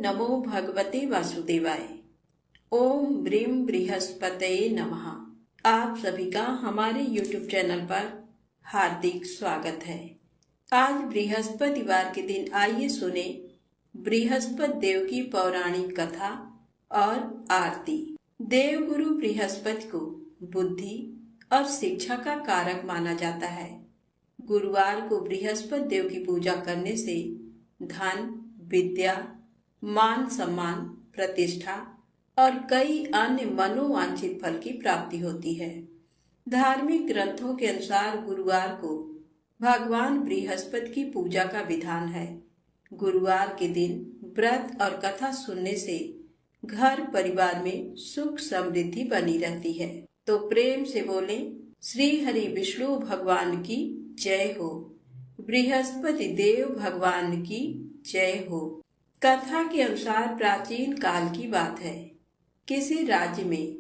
नमो भगवते वासुदेवाय। ओम ब्रीम बृहस्पतये नमः। आप सभी का हमारे YouTube चैनल पर हार्दिक स्वागत है। आज बृहस्पतिवार के दिन आइए सुने बृहस्पति देव की पौराणिक कथा और आरती। देवगुरु बृहस्पति को बुद्धि और शिक्षा का कारक माना जाता है। गुरुवार को बृहस्पति देव की पूजा करने से धन, विद्या, मान सम्मान, प्रतिष्ठा और कई अन्य मनोवांछित फल की प्राप्ति होती है। धार्मिक ग्रंथों के अनुसार गुरुवार को भगवान बृहस्पति की पूजा का विधान है। गुरुवार के दिन व्रत और कथा सुनने से घर परिवार में सुख समृद्धि बनी रहती है। तो प्रेम से बोले श्री हरि विष्णु भगवान की जय हो, बृहस्पति देव भगवान की जय हो। कथा के अनुसार प्राचीन काल की बात है। किसी राज्य में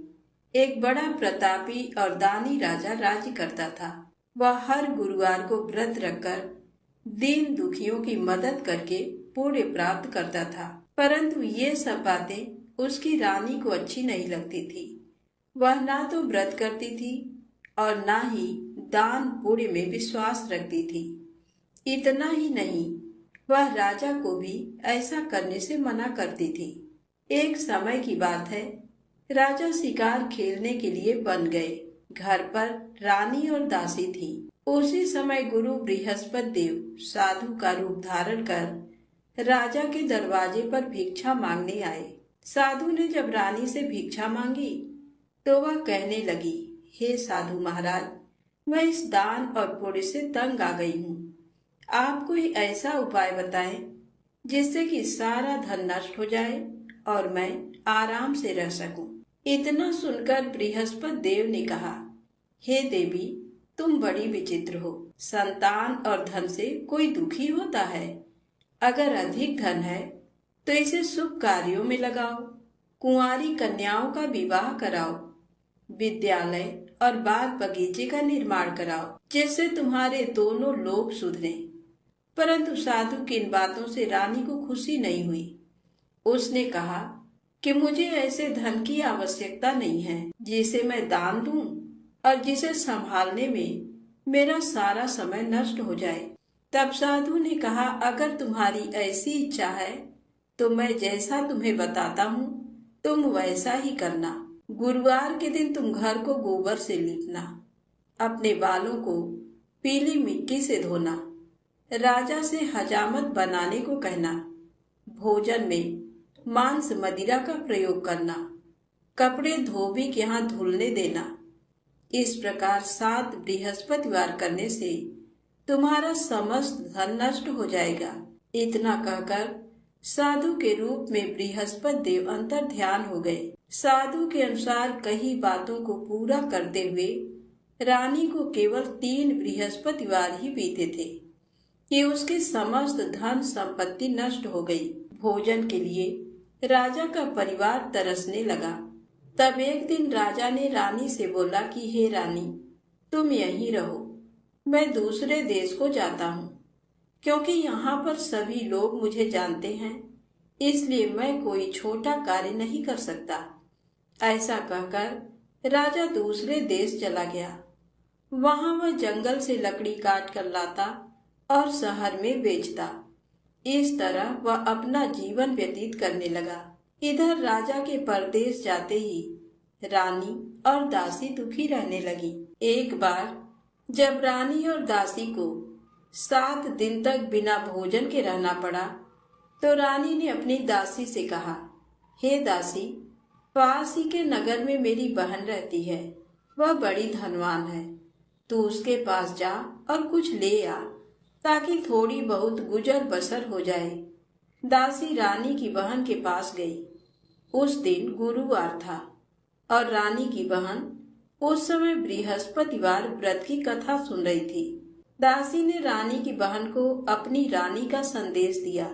एक बड़ा प्रतापी और दानी राजा राज्य करता था। वह हर गुरुवार को व्रत रखकर दीन दुखियों की मदद करके पुण्य प्राप्त करता था। परंतु ये सब बातें उसकी रानी को अच्छी नहीं लगती थी। वह ना तो व्रत करती थी और ना ही दान पुण्य में विश्वास रखती थी। इतना ही नहीं, वह राजा को भी ऐसा करने से मना करती थी। एक समय की बात है, राजा शिकार खेलने के लिए बन गए। घर पर रानी और दासी थी। उसी समय गुरु बृहस्पति देव साधु का रूप धारण कर राजा के दरवाजे पर भिक्षा मांगने आए। साधु ने जब रानी से भिक्षा मांगी तो वह कहने लगी, हे साधु महाराज, मैं इस दान और पुण्य से तंग आ गई हूँ। आप कोई ऐसा उपाय बताएं जिससे कि सारा धन नष्ट हो जाए और मैं आराम से रह सकूं। इतना सुनकर बृहस्पति देव ने कहा, हे देवी, तुम बड़ी विचित्र हो। संतान और धन से कोई दुखी होता है? अगर अधिक धन है तो इसे शुभ कार्यों में लगाओ, कुंवारी कन्याओं का विवाह कराओ, विद्यालय और बाग बगीचे का निर्माण कराओ, जिससे तुम्हारे दोनों लोग सुधरें। परंतु साधु की इन बातों से रानी को खुशी नहीं हुई। उसने कहा कि मुझे ऐसे धन की आवश्यकता नहीं है जिसे मैं दान दूं और जिसे संभालने में मेरा सारा समय नष्ट हो जाए। तब साधु ने कहा, अगर तुम्हारी ऐसी इच्छा है तो मैं जैसा तुम्हें बताता हूँ तुम वैसा ही करना। गुरुवार के दिन तुम घर को गोबर से लीपना, अपने बालों को पीली मिट्टी से धोना, राजा से हजामत बनाने को कहना, भोजन में मांस मदिरा का प्रयोग करना, कपड़े धोबी के यहाँ धुलने देना। इस प्रकार 7 बृहस्पतिवार करने से तुम्हारा समस्त धन नष्ट हो जाएगा। इतना कहकर साधु के रूप में बृहस्पति देव अंतर ध्यान हो गए। साधु के अनुसार कई बातों को पूरा करते हुए रानी को केवल 3 बृहस्पतिवार ही बीते थे कि उसकी समस्त धन संपत्ति नष्ट हो गई। भोजन के लिए राजा का परिवार तरसने लगा। तब एक दिन राजा ने रानी से बोला कि हे रानी, तुम यहीं रहो, मैं दूसरे देश को जाता हूँ, क्योंकि यहाँ पर सभी लोग मुझे जानते हैं, इसलिए मैं कोई छोटा कार्य नहीं कर सकता। ऐसा कहकर राजा दूसरे देश चला गया। वहां वह जंगल से लकड़ी काट कर लाता और शहर में बेचता। इस तरह वह अपना जीवन व्यतीत करने लगा। इधर राजा के परदेश जाते ही रानी और दासी दुखी रहने लगी। एक बार जब रानी और दासी को 7 दिन तक बिना भोजन के रहना पड़ा तो रानी ने अपनी दासी से कहा, हे दासी, पास ही के नगर में मेरी बहन रहती है, वह बड़ी धनवान है। तू उसके पास जा और कुछ ले आ ताकि थोड़ी बहुत गुजर बसर हो जाए। दासी रानी की बहन के पास गई। उस दिन गुरुवार था और रानी की बहन उस समय बृहस्पतिवार व्रत की कथा सुन रही थी। दासी ने रानी की बहन को अपनी रानी का संदेश दिया,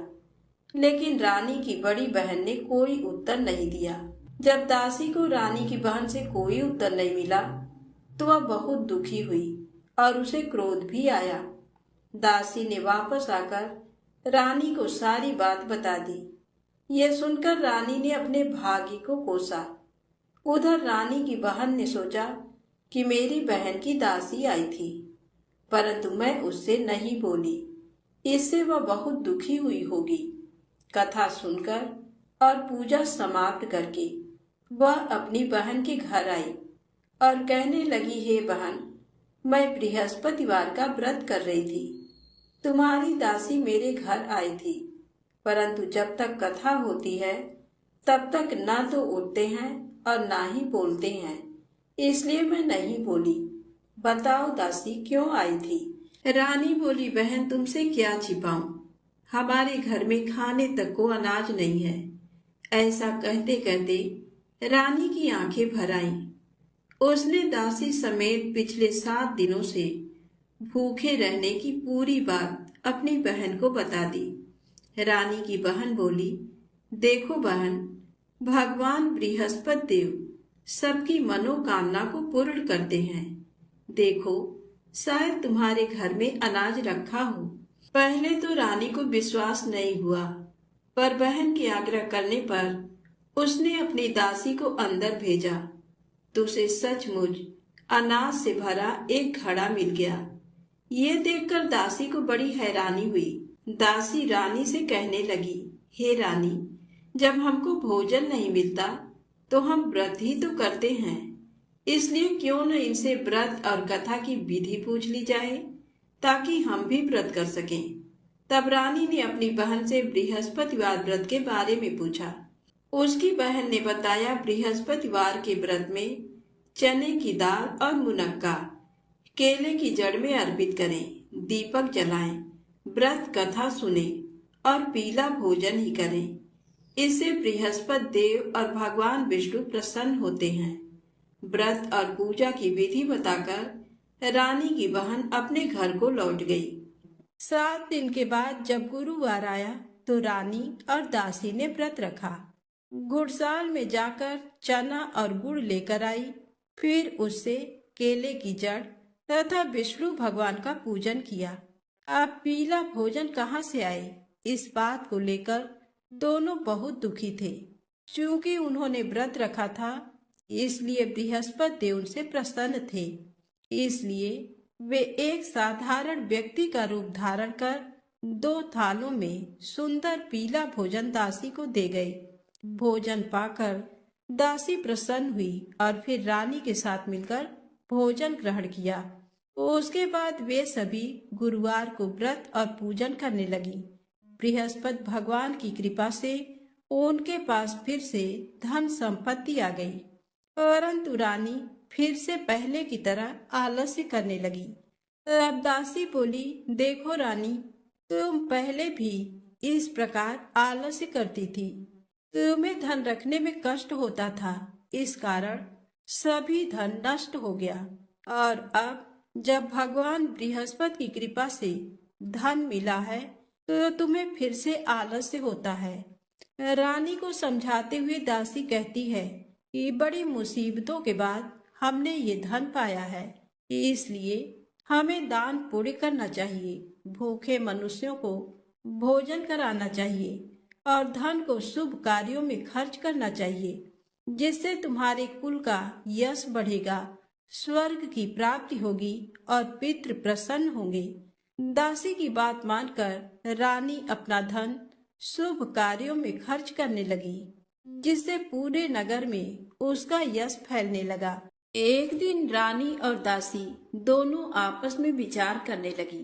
लेकिन रानी की बड़ी बहन ने कोई उत्तर नहीं दिया। जब दासी को रानी की बहन से कोई उत्तर नहीं मिला तो वह बहुत दुखी हुई और उसे क्रोध भी आया। दासी ने वापस आकर रानी को सारी बात बता दी। यह सुनकर रानी ने अपने भाग्य को कोसा। उधर रानी की बहन ने सोचा कि मेरी बहन की दासी आई थी, परंतु मैं उससे नहीं बोली, इससे वह बहुत दुखी हुई होगी। कथा सुनकर और पूजा समाप्त करके वह अपनी बहन के घर आई और कहने लगी, हे बहन, मैं बृहस्पतिवार का व्रत कर रही थी। तुम्हारी दासी मेरे घर आई थी, परंतु जब तक कथा होती है तब तक ना तो उठते हैं और ना ही बोलते हैं, इसलिए मैं नहीं बोली। बताओ दासी क्यों आई थी? रानी बोली, बहन तुमसे क्या छिपाऊं, हमारे घर में खाने तक को अनाज नहीं है। ऐसा कहते कहते रानी की आंखें भर आईं। उसने दासी समेत पिछले 7 दिनों से भूखे रहने की पूरी बात अपनी बहन को बता दी। रानी की बहन बोली, देखो बहन, भगवान बृहस्पति देव सबकी मनोकामना को पूर्ण करते हैं। देखो, शायद तुम्हारे घर में अनाज रखा हो। पहले तो रानी को विश्वास नहीं हुआ, पर बहन के आग्रह करने पर उसने अपनी दासी को अंदर भेजा तो उसे सचमुच अनाज से भरा एक घड़ा मिल गया। ये देखकर दासी को बड़ी हैरानी हुई। दासी रानी से कहने लगी, हे रानी, जब हमको भोजन नहीं मिलता तो हम व्रत ही तो करते हैं, इसलिए क्यों न इनसे व्रत और कथा की विधि पूछ ली जाए ताकि हम भी व्रत कर सकें। तब रानी ने अपनी बहन से बृहस्पतिवार व्रत के बारे में पूछा। उसकी बहन ने बताया, बृहस्पतिवार के व्रत में चने की दाल और मुनक्का केले की जड़ में अर्पित करें, दीपक जलाएं, व्रत कथा सुने और पीला भोजन ही करें। इससे बृहस्पति देव और भगवान विष्णु प्रसन्न होते हैं। व्रत और पूजा की विधि बताकर रानी की बहन अपने घर को लौट गई। 7 दिन के बाद जब गुरुवार आया तो रानी और दासी ने व्रत रखा। गुड़साल में जाकर चना और गुड़ लेकर आई, फिर उससे केले की जड़ तथा विष्णु भगवान का पूजन किया। अब पीला भोजन कहाँ से आए, इस बात को लेकर दोनों बहुत दुखी थे। चूंकि उन्होंने व्रत रखा था, इसलिए बृहस्पति देव उनसे प्रसन्न थे। इसलिए वे एक साधारण व्यक्ति का रूप धारण कर 2 थालों में सुंदर पीला भोजन दासी को दे गए। भोजन पाकर दासी प्रसन्न हुई और फिर रानी के साथ मिलकर भोजन ग्रहण किया। उसके बाद वे सभी गुरुवार को व्रत और पूजन करने लगी। बृहस्पति भगवान की कृपा से उनके पास फिर से धन संपत्ति आ गई, परंतु रानी फिर से पहले की तरह आलस्य करने लगी। तब दासी बोली, देखो रानी, तुम पहले भी इस प्रकार आलस्य करती थी। तुम्हें धन रखने में कष्ट होता था, इस कारण सभी धन नष्ट हो गया, और अब जब भगवान बृहस्पति की कृपा से धन मिला है तो तुम्हें फिर से आलस्य होता है। रानी को समझाते हुए दासी कहती है कि बड़ी मुसीबतों के बाद हमने ये धन पाया है, इसलिए हमें दान पुण्य करना चाहिए, भूखे मनुष्यों को भोजन कराना चाहिए और धन को शुभ कार्यों में खर्च करना चाहिए, जिससे तुम्हारे कुल का यश बढ़ेगा, स्वर्ग की प्राप्ति होगी और पितृ प्रसन्न होंगे। दासी की बात मानकर रानी अपना धन शुभ कार्यों में खर्च करने लगी, जिससे पूरे नगर में उसका यश फैलने लगा। एक दिन रानी और दासी दोनों आपस में विचार करने लगी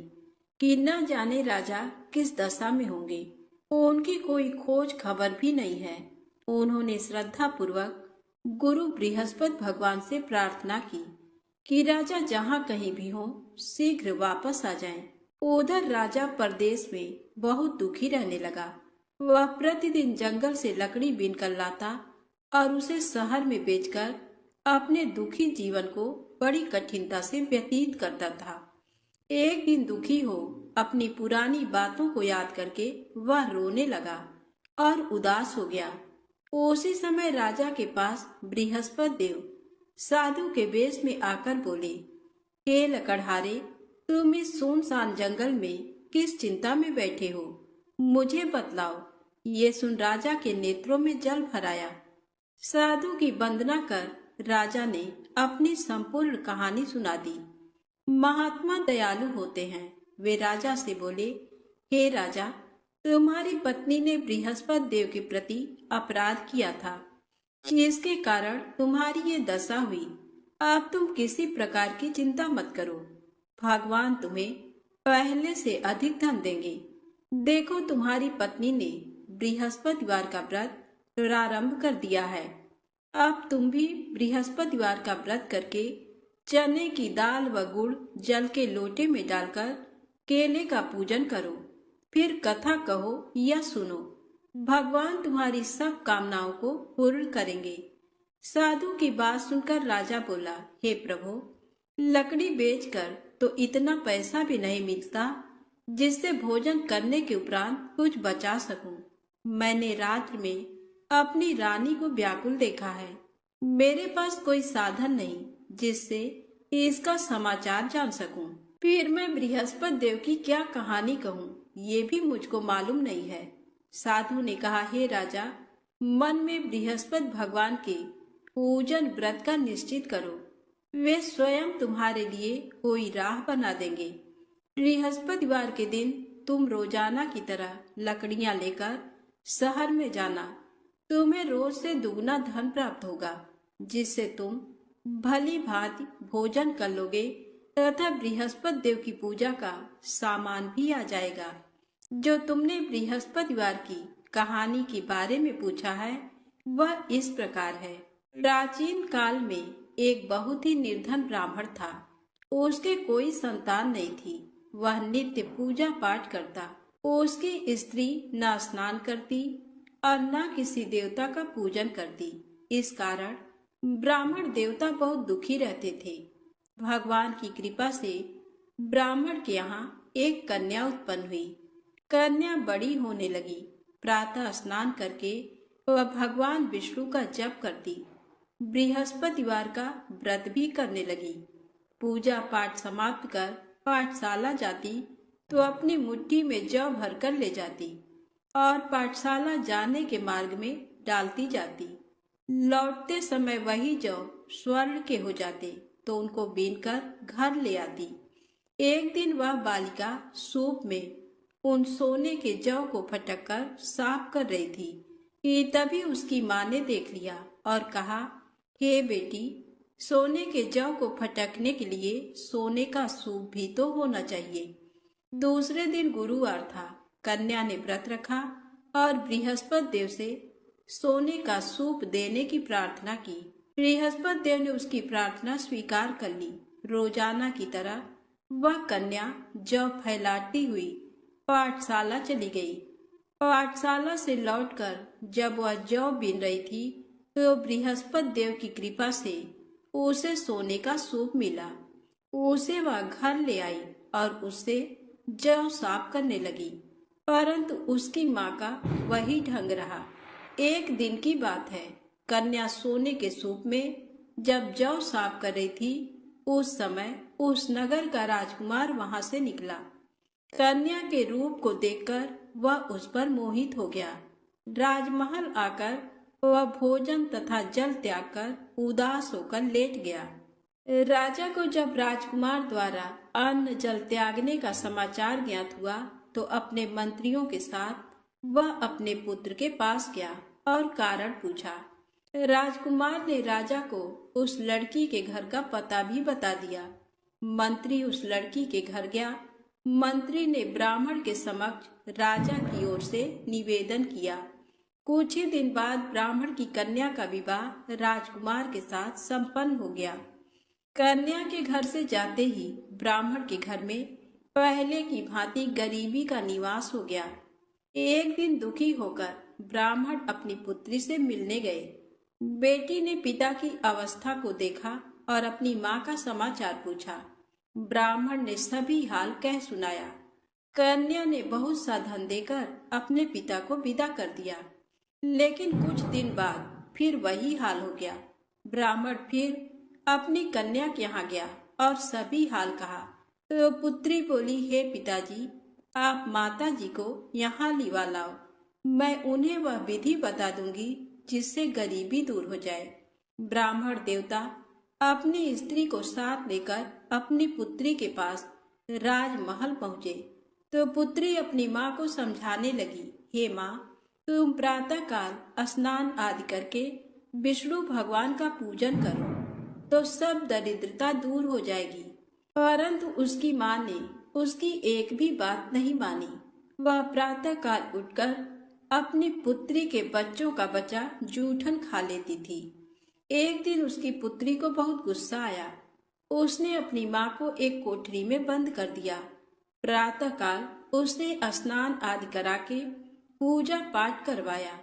कि न जाने राजा किस दशा में होंगे। उनकी कोई खोज खबर भी नहीं है। उन्होंने श्रद्धा पूर्वक गुरु बृहस्पति भगवान से प्रार्थना की कि राजा जहाँ कहीं भी हो शीघ्र वापस आ जाएं। उधर राजा परदेश में बहुत दुखी रहने लगा। वह प्रतिदिन जंगल से लकड़ी बीनकर लाता और उसे शहर में बेचकर अपने दुखी जीवन को बड़ी कठिनता से व्यतीत करता था। एक दिन दुखी हो अपनी पुरानी बातों को याद करके वह रोने लगा और उदास हो गया। उसी समय राजा के पास बृहस्पति देव साधु के वेश में आकर बोले, हे लकड़हारे, तुम इस सुनसान जंगल में किस चिंता में बैठे हो? मुझे बतलाओ, ये सुन राजा के नेत्रों में जल भर आया। साधु की वंदना कर राजा ने अपनी संपूर्ण कहानी सुना दी। महात्मा दयालु होते हैं। वे राजा से बोले, हे राजा, तुम्हारी पत्नी ने बृहस्पति देव के प्रति अपराध किया था, जिसके कारण तुम्हारी ये दशा हुई। अब तुम किसी प्रकार की चिंता मत करो, भगवान तुम्हें पहले से अधिक धन देंगे। देखो, तुम्हारी पत्नी ने बृहस्पतिवार का व्रत प्रारंभ कर दिया है। अब तुम भी बृहस्पतिवार का व्रत करके चने की दाल व गुड़ जल के लोटे में डालकर केले का पूजन करो। फिर कथा कहो या सुनो, भगवान तुम्हारी सब कामनाओं को पूर्ण करेंगे। साधु की बात सुनकर राजा बोला, हे प्रभु, लकड़ी बेचकर तो इतना पैसा भी नहीं मिलता जिससे भोजन करने के उपरांत कुछ बचा सकूं। मैंने रात्र में अपनी रानी को व्याकुल देखा है। मेरे पास कोई साधन नहीं जिससे इसका समाचार जान सकूं। फिर मैं बृहस्पति देव की क्या कहानी कहूं, ये भी मुझको मालूम नहीं है। साधु ने कहा, हे राजा, मन में बृहस्पति भगवान के पूजन व्रत का निश्चित करो। वे स्वयं तुम्हारे लिए कोई राह बना देंगे। बृहस्पतिवार के दिन तुम रोजाना की तरह लकड़ियां लेकर शहर में जाना। तुम्हें रोज से दुगना धन प्राप्त होगा, जिससे तुम भली भांति भोजन कर लोगे तथा बृहस्पति देव की पूजा का सामान भी आ जाएगा। जो तुमने बृहस्पतिवार की कहानी के बारे में पूछा है, वह इस प्रकार है। प्राचीन काल में एक बहुत ही निर्धन ब्राह्मण था। उसके कोई संतान नहीं थी। वह नित्य पूजा पाठ करता। उसकी स्त्री न स्नान करती और न किसी देवता का पूजन करती। इस कारण ब्राह्मण देवता बहुत दुखी रहते थे। भगवान की कृपा से ब्राह्मण के यहाँ एक कन्या उत्पन्न हुई। कन्या बड़ी होने लगी। प्रातः स्नान करके वह भगवान विष्णु का जप करती। बृहस्पतिवार का व्रत भी करने लगी। पूजा पाठ समाप्त कर पाठशाला जाती तो अपनी मुट्ठी में जौ भरकर ले जाती और पाठशाला जाने के मार्ग में डालती जाती। लौटते समय वही जौ स्वर्ण के हो जाते तो उनको बीनकर घर ले आती। एक दिन वह बालिका सूप में उन सोने के जौ को फटक कर साफ कर रही थी कि तभी उसकी माँ ने देख लिया और कहा, हे बेटी, सोने के जौ को फटकने के लिए सोने का सूप भी तो होना चाहिए। दूसरे दिन गुरुवार था। कन्या ने व्रत रखा और बृहस्पति देव से सोने का सूप देने की प्रार्थना की। बृहस्पति देव ने उसकी प्रार्थना स्वीकार कर ली। रोजाना की तरह वह कन्या जौ फैलाती हुई पाठशाला चली गई। पाठशाला से लौटकर जब वह जौ बीन रही थी तो बृहस्पति देव की कृपा से उसे सोने का सूप मिला। उसे वह घर ले आई और उससे जौ साफ करने लगी, परंतु उसकी माँ का वही ढंग रहा। एक दिन की बात है, कन्या सोने के सूप में जब जौ साफ कर रही थी, उस समय उस नगर का राजकुमार वहां से निकला। कन्या के रूप को देखकर वह उस पर मोहित हो गया। राजमहल आकर वह भोजन तथा जल त्याग कर उदास होकर लेट गया। राजा को जब राजकुमार द्वारा अन्न जल त्यागने का समाचार ज्ञात हुआ तो अपने मंत्रियों के साथ वह अपने पुत्र के पास गया और कारण पूछा। राजकुमार ने राजा को उस लड़की के घर का पता भी बता दिया। मंत्री उस लड़की के घर गया। मंत्री ने ब्राह्मण के समक्ष राजा की ओर से निवेदन किया। कुछ ही दिन बाद ब्राह्मण की कन्या का विवाह राजकुमार के साथ संपन्न हो गया। कन्या के घर से जाते ही ब्राह्मण के घर में पहले की भांति गरीबी का निवास हो गया। एक दिन दुखी होकर ब्राह्मण अपनी पुत्री से मिलने गए। बेटी ने पिता की अवस्था को देखा और अपनी माँ का समाचार पूछा। ब्राह्मण ने सभी हाल कह सुनाया। कन्या ने बहुत सा धन देकर अपने पिता को विदा कर दिया, लेकिन कुछ दिन बाद फिर वही हाल हो गया। ब्राह्मण फिर अपनी कन्या के यहाँ गया और सभी हाल कहा तो पुत्री बोली, हे पिताजी, आप माता जी को यहाँ लिवा लाओ। मैं उन्हें वह विधि बता दूंगी जिससे गरीबी दूर हो जाए। ब्राह्मण देवता अपनी स्त्री को साथ लेकर अपनी पुत्री के पास राजमहल पहुंचे तो पुत्री अपनी माँ को समझाने लगी, हे माँ, तुम प्रातः काल स्नान आदि करके विष्णु भगवान का पूजन करो तो सब दरिद्रता दूर हो जाएगी। परंतु उसकी माँ ने उसकी एक भी बात नहीं मानी। वह प्रातः काल उठकर अपनी पुत्री के बच्चों का बचा जूठन खा लेती थी। एक दिन उसकी पुत्री को बहुत गुस्सा आया। उसने अपनी माँ को एक कोठरी में बंद कर दिया। प्रातः काल उसने स्नान आदि करा के पूजा पाठ करवाया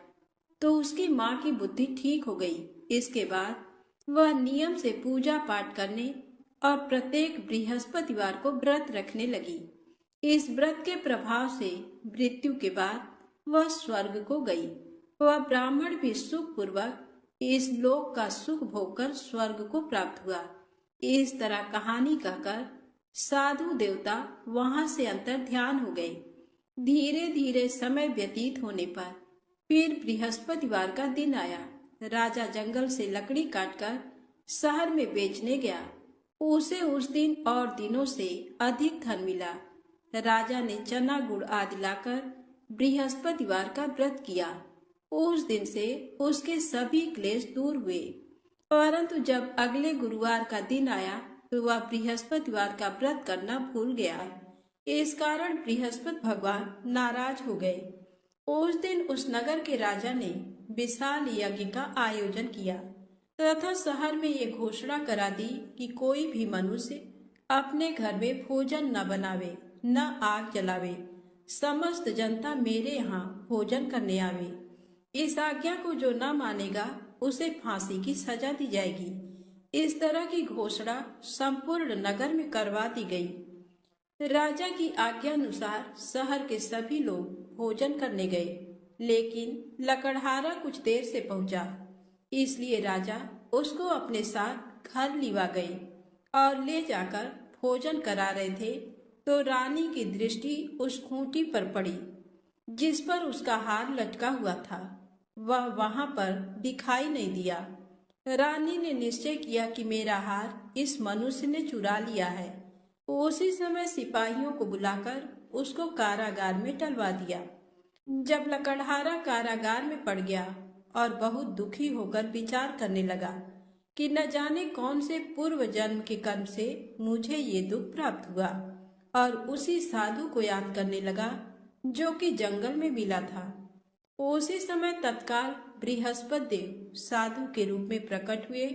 तो उसकी माँ की बुद्धि ठीक हो गई। इसके बाद वह नियम से पूजा पाठ करने और प्रत्येक बृहस्पतिवार को व्रत रखने लगी। इस व्रत के प्रभाव से मृत्यु के बाद वह स्वर्ग को गई। वह ब्राह्मण भी सुख पूर्वक इस लोक का सुख भोगकर स्वर्ग को प्राप्त हुआ। इस तरह कहानी कहकर साधु देवता वहां से अंतर ध्यान हो गए। धीरे धीरे समय व्यतीत होने पर फिर बृहस्पतिवार का दिन आया। राजा जंगल से लकड़ी काटकर शहर में बेचने गया। उसे उस दिन और दिनों से अधिक धन मिला। राजा ने चना गुड़ आदि लाकर बृहस्पतिवार का व्रत किया। उस दिन से उसके सभी क्लेश दूर हुए। परंतु जब अगले गुरुवार का दिन आया तो वह बृहस्पतिवार का व्रत करना भूल गया। इस कारण बृहस्पति भगवान नाराज हो गए। उस दिन उस नगर के राजा ने विशाल यज्ञ का आयोजन किया तथा शहर में ये घोषणा करा दी कि कोई भी मनुष्य अपने घर में भोजन न बनावे, न आग जलावे। समस्त जनता मेरे यहाँ भोजन करने आवे। इस आज्ञा को जो न मानेगा उसे फांसी की सजा दी जाएगी। इस तरह की घोषणा संपूर्ण नगर में करवा दी गई। राजा की आज्ञा अनुसार शहर के सभी लोग भोजन करने गए, लेकिन लकड़हारा कुछ देर से पहुंचा। इसलिए राजा उसको अपने साथ घर लिवा गए और ले जाकर भोजन करा रहे थे तो रानी की दृष्टि उस खूंटी पर पड़ी जिस पर उसका हार लटका हुआ था। वह वहां पर दिखाई नहीं दिया। रानी ने निश्चय किया कि मेरा हार इस मनुष्य ने चुरा लिया है। उसी समय सिपाहियों को बुलाकर उसको कारागार में डलवा दिया। जब लकड़हारा कारागार में पड़ गया और बहुत दुखी होकर विचार करने लगा कि न जाने कौन से पूर्व जन्म के कर्म से मुझे ये दुख प्राप्त हुआ, और उसी साधु को याद करने लगा जो कि जंगल में मिला था। उसी समय तत्काल बृहस्पति देव साधु के रूप में प्रकट हुए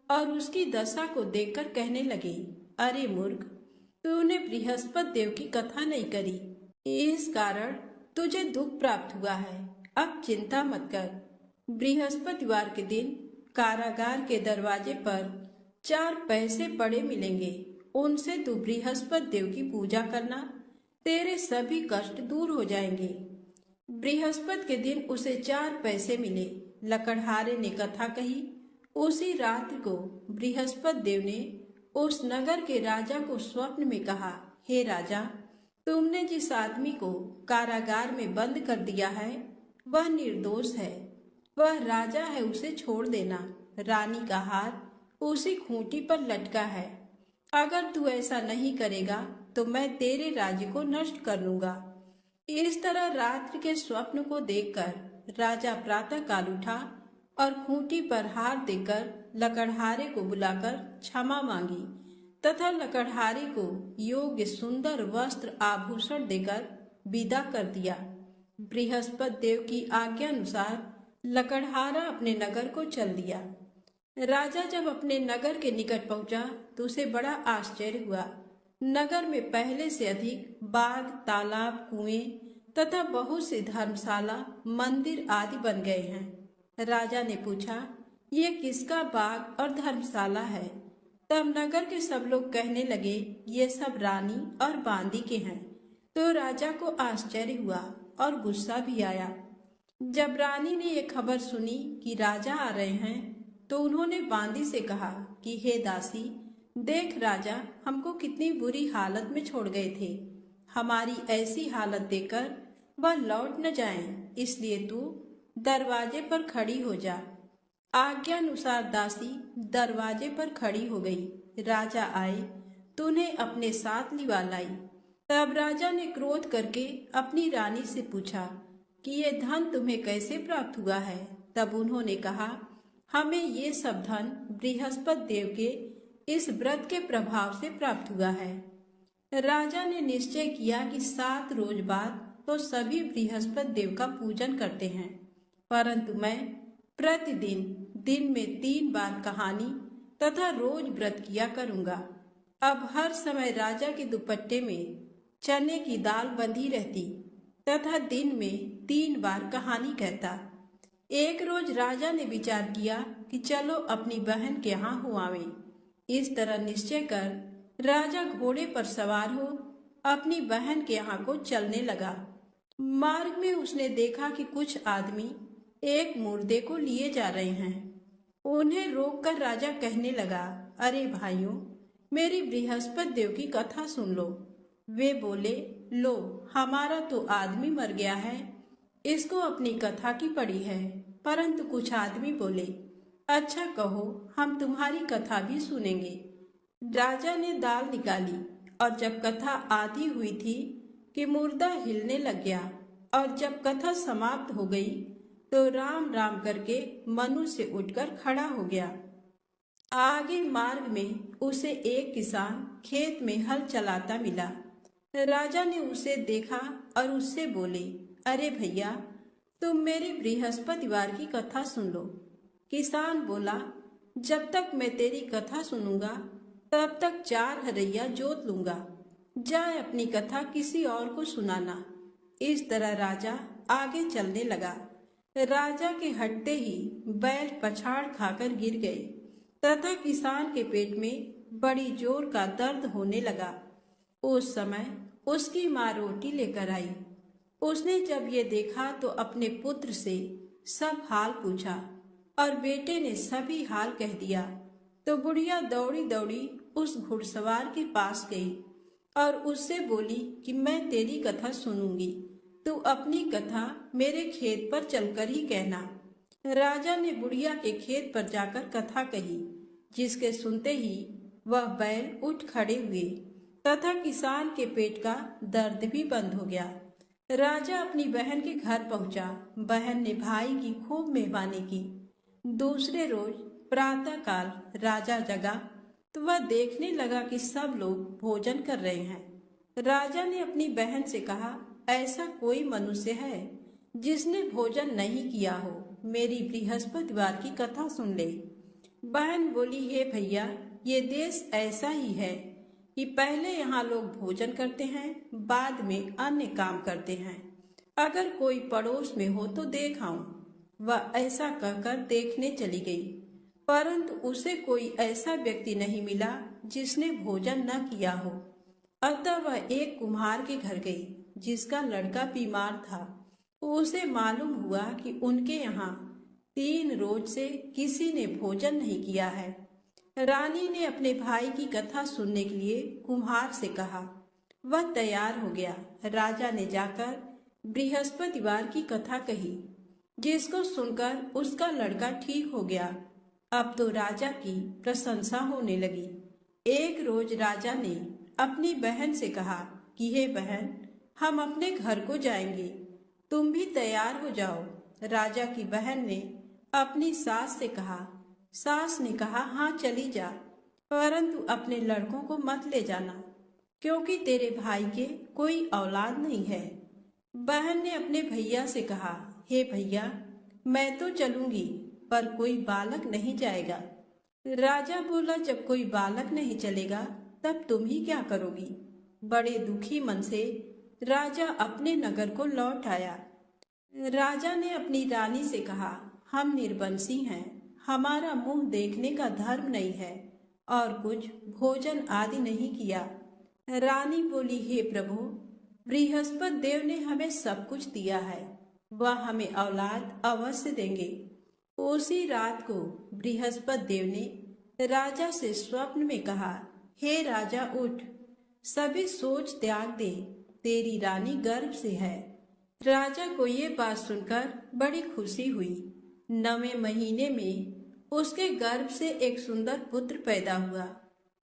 और उसकी दशा को देखकर कहने लगे, अरे मूर्ख, तूने बृहस्पति देव की कथा नहीं करी, इस कारण तुझे दुख प्राप्त हुआ है। अब चिंता मत कर। बृहस्पतिवार के दिन कारागार के दरवाजे पर 4 पैसे पड़े मिलेंगे। उनसे तू बृहस्पति देव की पूजा करना, तेरे सभी कष्ट दूर हो जाएंगे। बृहस्पति के दिन उसे 4 पैसे मिले। लकड़हारे ने कथा कही। उसी रात्रि को बृहस्पति देव ने उस नगर के राजा को स्वप्न में कहा, हे राजा, तुमने जिस आदमी को कारागार में बंद कर दिया है वह निर्दोष है। वह राजा है, उसे छोड़ देना। रानी का हार उसी खूंटी पर लटका है। अगर तू ऐसा नहीं करेगा तो मैं तेरे राज्य को नष्ट कर लूंगा। इस तरह रात्रि के स्वप्न को देखकर राजा प्रातः काल उठा और खूंटी पर हार देकर लकड़हारे को बुलाकर क्षमा मांगी तथा लकड़हारे को योग्य सुंदर वस्त्र आभूषण देकर विदा कर दिया। बृहस्पति देव की आज्ञा अनुसार लकड़हारा अपने नगर को चल दिया। राजा जब अपने नगर के निकट पहुंचा तो उसे बड़ा आश्चर्य हुआ। नगर में पहले से अधिक बाग, तालाब, कुएं तथा बहुत सी धर्मशाला, मंदिर आदि बन गए हैं। राजा ने पूछा, ये किसका बाग और धर्मशाला है? तब नगर के सब लोग कहने लगे, ये सब रानी और बांदी के हैं। तो राजा को आश्चर्य हुआ और गुस्सा भी आया। जब रानी ने ये खबर सुनी कि राजा आ रहे हैं तो उन्होंने बांदी से कहा कि हे दासी, देख राजा हमको कितनी बुरी हालत में छोड़ गए थे। हमारी ऐसी हालत देखकर वह लौट न जाएं, इसलिए तू दरवाजे पर खड़ी हो जा। आज्ञानुसार दासी दरवाजे पर खड़ी हो गई। राजा आए तो उन्हें अपने साथ लिवा लाई। तब राजा ने क्रोध करके अपनी रानी से पूछा कि ये धन तुम्हें कैसे प्राप्त हुआ है। तब उन्होंने कहा, हमें ये सब धन बृहस्पति देव के इस व्रत के प्रभाव से प्राप्त हुआ है। राजा ने निश्चय किया कि 7 रोज बाद तो सभी बृहस्पति देव का पूजन करते हैं, परंतु मैं प्रतिदिन दिन में 3 बार कहानी तथा रोज व्रत किया करूंगा। अब हर समय राजा के दुपट्टे में चने की दाल बंधी रहती तथा दिन में 3 बार कहानी कहता। एक रोज राजा ने विचार किया कि चलो अपनी बहन के यहाँ हो आवे। इस तरह निश्चय कर राजा घोड़े पर सवार हो अपनी बहन के यहाँ को चलने लगा। मार्ग में उसने देखा कि कुछ आदमी एक मुर्दे को लिए जा रहे हैं। उन्हें रोककर राजा कहने लगा, अरे भाइयों, मेरी बृहस्पति देव की कथा सुन लो। वे बोले, लो, हमारा तो आदमी मर गया है, इसको अपनी कथा की पड़ी है। परंतु कुछ आदमी बोले, अच्छा कहो, हम तुम्हारी कथा भी सुनेंगे। राजा ने दाल निकाली और जब कथा आधी हुई थी कि मुर्दा हिलने लग गया, और जब कथा समाप्त हो गई तो राम राम करके मनुष्य उठकर खड़ा हो गया। आगे मार्ग में उसे एक किसान खेत में हल चलाता मिला। राजा ने उसे देखा और उससे बोले, अरे भैया, तुम मेरी बृहस्पतिवार की कथा सुन लो। किसान बोला, जब तक मैं तेरी कथा सुनूंगा तब तक 4 हरैया जोत लूंगा। जाए अपनी कथा किसी और को सुनाना। इस तरह राजा आगे चलने लगा। राजा के हटते ही बैल पछाड़ खाकर गिर गए तथा किसान के पेट में बड़ी जोर का दर्द होने लगा। उस समय उसकी माँ रोटी लेकर आई। उसने जब ये देखा तो अपने पुत्र से सब हाल पूछा और बेटे ने सभी हाल कह दिया। तो बुढ़िया दौड़ी दौड़ी उस घुड़सवार के पास गई और उससे बोली कि मैं तेरी कथा सुनूंगी, तू अपनी कथा मेरे खेत पर चलकर ही कहना। राजा ने बुढ़िया के खेत पर जाकर कथा कही, जिसके सुनते ही वह बैल उठ खड़े हुए तथा किसान के पेट का दर्द भी बंद हो गया। राजा अपनी बहन के घर पहुंचा। बहन ने भाई की खूब मेहमानी की। दूसरे रोज प्रातः काल राजा जगा तो वह देखने लगा कि सब लोग भोजन कर रहे हैं। राजा ने अपनी बहन से कहा, ऐसा कोई मनुष्य है जिसने भोजन नहीं किया हो, मेरी बृहस्पतिवार की कथा सुन ले। बहन बोली, हे भैया, ये देश ऐसा ही है कि पहले यहाँ लोग भोजन करते हैं, बाद में अन्य काम करते हैं। अगर कोई पड़ोस में हो तो देख आऊं। वह ऐसा कहकर देखने चली गई, परंतु उसे कोई ऐसा व्यक्ति नहीं मिला जिसने भोजन न किया हो। अतः वह एक कुम्हार के घर गई जिसका लड़का बीमार था। उसे मालूम हुआ कि उनके यहाँ 3 रोज से किसी ने भोजन नहीं किया है। रानी ने अपने भाई की कथा सुनने के लिए कुम्हार से कहा। वह तैयार हो गया। राजा ने जाकर बृहस्पतिवार की कथा कही, जिसको सुनकर उसका लड़का ठीक हो गया। अब तो राजा की प्रशंसा होने लगी। एक रोज राजा ने अपनी बहन से कहा कि हे बहन, हम अपने घर को जाएंगे, तुम भी तैयार हो जाओ। राजा की बहन ने अपनी सास से कहा। सास ने कहा, हाँ चली जा, परंतु अपने लड़कों को मत ले जाना, क्योंकि तेरे भाई के कोई औलाद नहीं है। बहन ने अपने भैया से कहा, हे भैया, मैं तो चलूंगी, पर कोई बालक नहीं जाएगा। राजा बोला, जब कोई बालक नहीं चलेगा तब तुम ही क्या करोगी। बड़े दुखी मन से राजा अपने नगर को लौट आया। राजा ने अपनी रानी से कहा, हम निर्वंशी हैं, हमारा मुंह देखने का धर्म नहीं है और कुछ भोजन आदि नहीं किया। रानी बोली, हे प्रभु, बृहस्पति देव ने हमें सब कुछ दिया है, वह हमें औलाद अवश्य देंगे। उसी रात को बृहस्पति देव ने राजा से स्वप्न में कहा, हे राजा, उठ, सभी सोच त्याग दे, तेरी रानी गर्भ से है। राजा को ये बात सुनकर बड़ी खुशी हुई। 9वें महीने में उसके गर्भ से एक सुंदर पुत्र पैदा हुआ।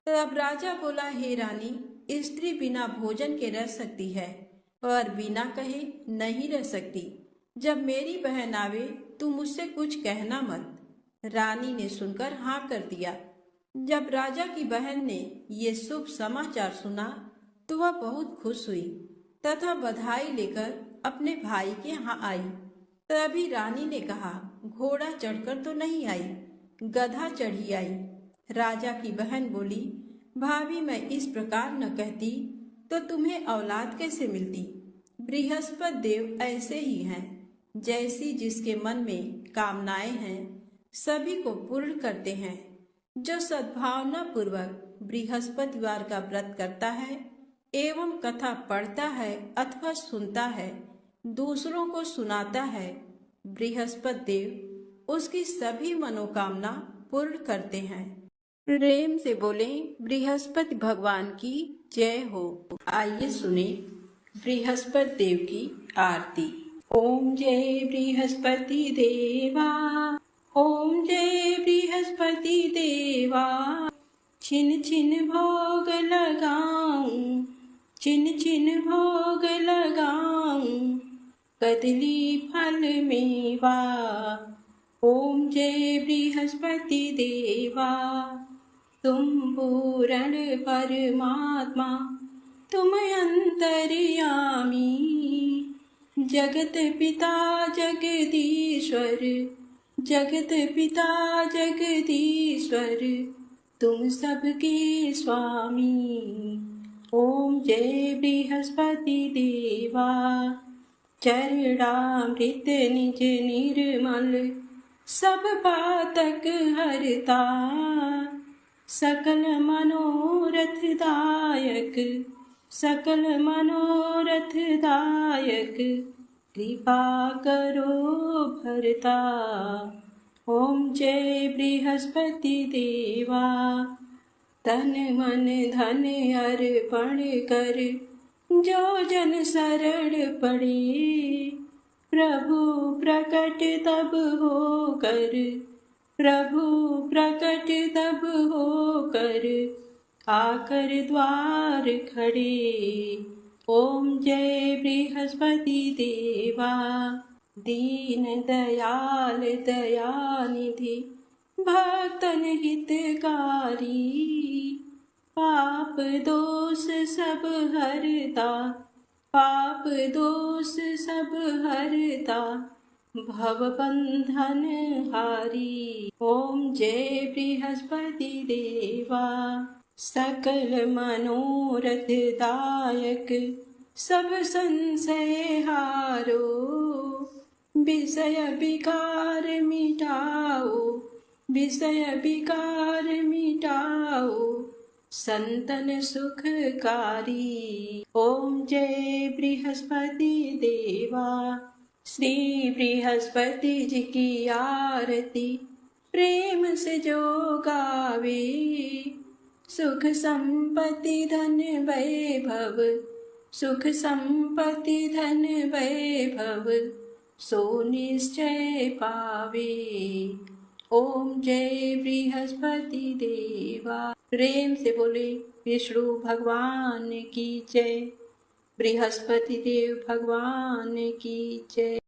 तब राजा बोला, हे रानी, स्त्री बिना भोजन के रह सकती है और बिना कहे नहीं रह सकती। जब मेरी बहन आवे तू मुझसे कुछ कहना मत। रानी ने सुनकर हाँ कर दिया। जब राजा की बहन ने ये शुभ समाचार सुना तो वह बहुत खुश हुई तथा बधाई लेकर अपने भाई के यहाँ आई। तभी रानी ने कहा, घोड़ा चढ़कर तो नहीं आई, गधा चढ़ी आई। राजा की बहन बोली, भाभी, मैं इस प्रकार न कहती तो तुम्हें औलाद कैसे मिलती। बृहस्पति देव ऐसे ही हैं, जैसी जिसके मन में कामनाएं हैं सभी को पूर्ण करते हैं। जो सद्भावना पूर्वक बृहस्पतिवार का व्रत करता है एवं कथा पढ़ता है अथवा सुनता है, दूसरों को सुनाता है, बृहस्पति देव उसकी सभी मनोकामना पूर्ण करते हैं। प्रेम से बोले, बृहस्पति भगवान की जय हो। आइए सुने बृहस्पति देव की आरती। ओम जय बृहस्पति देवा, ओम जय बृहस्पति देवा। छिन छिन भोग लगाऊं, छिन छिन भोग लगाऊं, कदली फल मेवा। ओम जय बृहस्पति देवा, तुम पूर्ण परमात्मा, तुम अंतर्यामी, जगत पिता जगदीश्वर, जगत पिता जगदीश्वर, तुम सबके स्वामी। ओम जय बृहस्पति देवा, चरणामृत निज निर्मल, सब पातक हरता, सकल मनोरथ दायक, सकल मनोरथ दायक, कृपा करो भरता। ओम जय बृहस्पति देवा, तन मन धन अर्पण कर, जो जन शरण पड़े, प्रभु प्रकट तब होकर, प्रभु प्रकट तब होकर, आकर द्वार खड़े। ओम जय बृहस्पति देवा, दीन दयाल दयानिधि, भक्तन हितकारी, पाप दोष सब हरता, पाप दोष सब हरता, भव बंधन हारी। ओम जय बृहस्पति देवा, सकल मनोरथ दायक, सब संशय हारो, विषय विकार मिटाओ, विषय विकार मिटाओ, संतन सुखकारी। ओम जय बृहस्पति देवा, श्री बृहस्पति जी की आरती प्रेम से जो गावे, सुख संपत्ति धन वैभव, सुख संपत्ति धन वैभव, सो निश्चय पावे। ओम जय बृहस्पति देवा। प्रेम से बोले विष्णु भगवान की जय, बृहस्पति देव भगवान की जय।